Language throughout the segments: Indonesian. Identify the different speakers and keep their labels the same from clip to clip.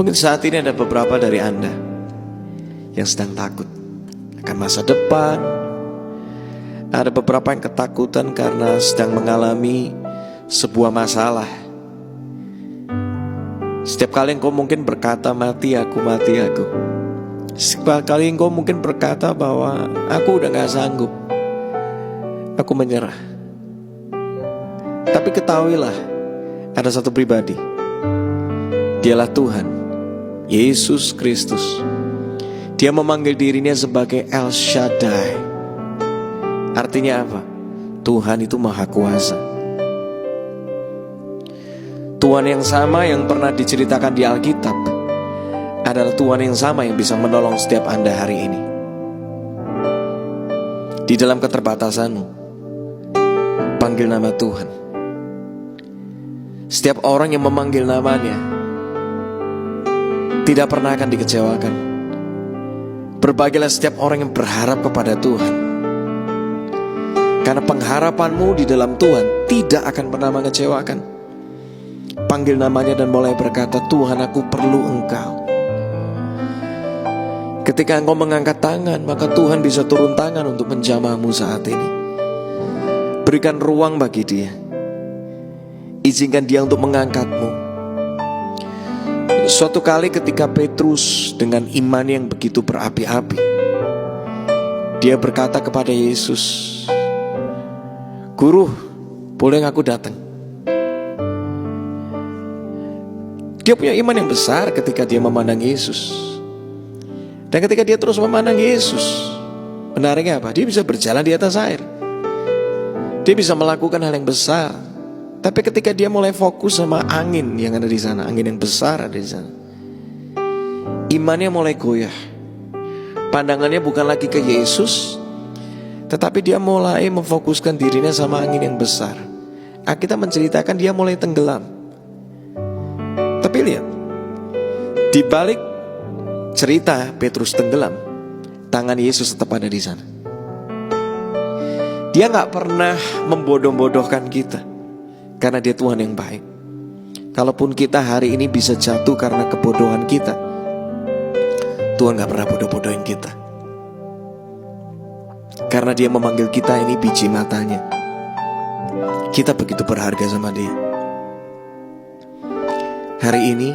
Speaker 1: Mungkin saat ini ada beberapa dari Anda yang sedang takut akan masa depan. Ada beberapa yang ketakutan karena sedang mengalami sebuah masalah. Setiap kali engkau mungkin berkata mati aku. Setiap kali engkau mungkin berkata bahwa aku udah gak sanggup, aku menyerah. Tapi ketahuilah, ada satu pribadi, dialah Tuhan Yesus Kristus. Dia memanggil dirinya sebagai El Shaddai. Artinya apa? Tuhan itu maha kuasa. Tuhan yang sama yang pernah diceritakan di Alkitab adalah Tuhan yang sama yang bisa menolong setiap Anda hari ini. Di dalam keterbatasanmu, panggil nama Tuhan. Setiap orang yang memanggil namanya tidak pernah akan dikecewakan. Berbahagialah setiap orang yang berharap kepada Tuhan, karena pengharapanmu di dalam Tuhan tidak akan pernah mengecewakan. Panggil namanya dan mulai berkata, Tuhan aku perlu Engkau. Ketika engkau mengangkat tangan, maka Tuhan bisa turun tangan untuk menjamahmu saat ini. Berikan ruang bagi Dia. Izinkan Dia untuk mengangkatmu. Suatu kali ketika Petrus dengan iman yang begitu berapi-api, dia berkata kepada Yesus, Guru, boleh aku datang? Dia punya iman yang besar ketika dia memandang Yesus. Dan ketika dia terus memandang Yesus, menariknya apa? Dia bisa berjalan di atas air. Dia bisa melakukan hal yang besar. Tapi ketika dia mulai fokus sama angin yang ada di sana, angin yang besar ada di sana, imannya mulai goyah. Pandangannya bukan lagi ke Yesus, tetapi dia mulai memfokuskan dirinya sama angin yang besar. Alkitab menceritakan dia mulai tenggelam. Tapi lihat, di balik cerita Petrus tenggelam, tangan Yesus tetap ada di sana. Dia gak pernah membodoh-bodohkan kita, karena Dia Tuhan yang baik. Kalaupun kita hari ini bisa jatuh karena kebodohan kita, Tuhan gak pernah bodoh-bodohin kita, karena Dia memanggil kita ini biji matanya. Kita begitu berharga sama Dia. Hari ini,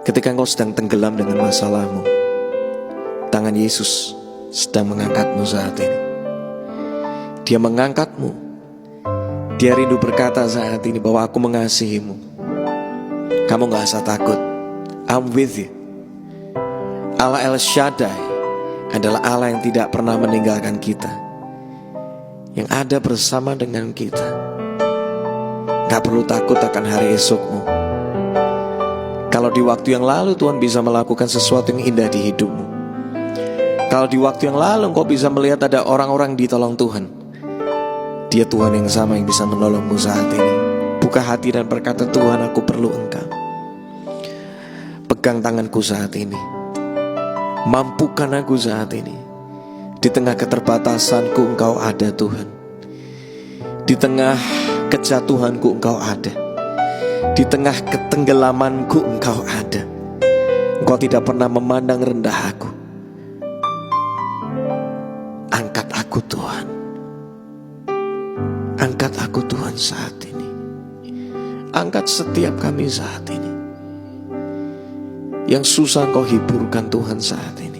Speaker 1: ketika engkau sedang tenggelam dengan masalahmu, tangan Yesus sedang mengangkatmu saat ini. Dia mengangkatmu. Dia rindu berkata saat ini bahwa aku mengasihimu. Kamu gak usah takut. I'm with you. Allah El Shaddai adalah Allah yang tidak pernah meninggalkan kita, yang ada bersama dengan kita. Gak perlu takut akan hari esokmu. Kalau di waktu yang lalu Tuhan bisa melakukan sesuatu yang indah di hidupmu, kalau di waktu yang lalu engkau bisa melihat ada orang-orang ditolong Tuhan, Dia Tuhan yang sama yang bisa menolongmu saat ini. Buka hati dan berkata, Tuhan aku perlu Engkau. Pegang tanganku saat ini. Mampukan aku saat ini. Di tengah keterbatasanku Engkau ada Tuhan. Di tengah kejatuhanku Engkau ada. Di tengah ketenggelamanku Engkau ada. Engkau tidak pernah memandang rendah aku. Angkat aku Tuhan. Angkat aku Tuhan saat ini. Angkat setiap kami saat ini. Yang susah Engkau hiburkan Tuhan saat ini.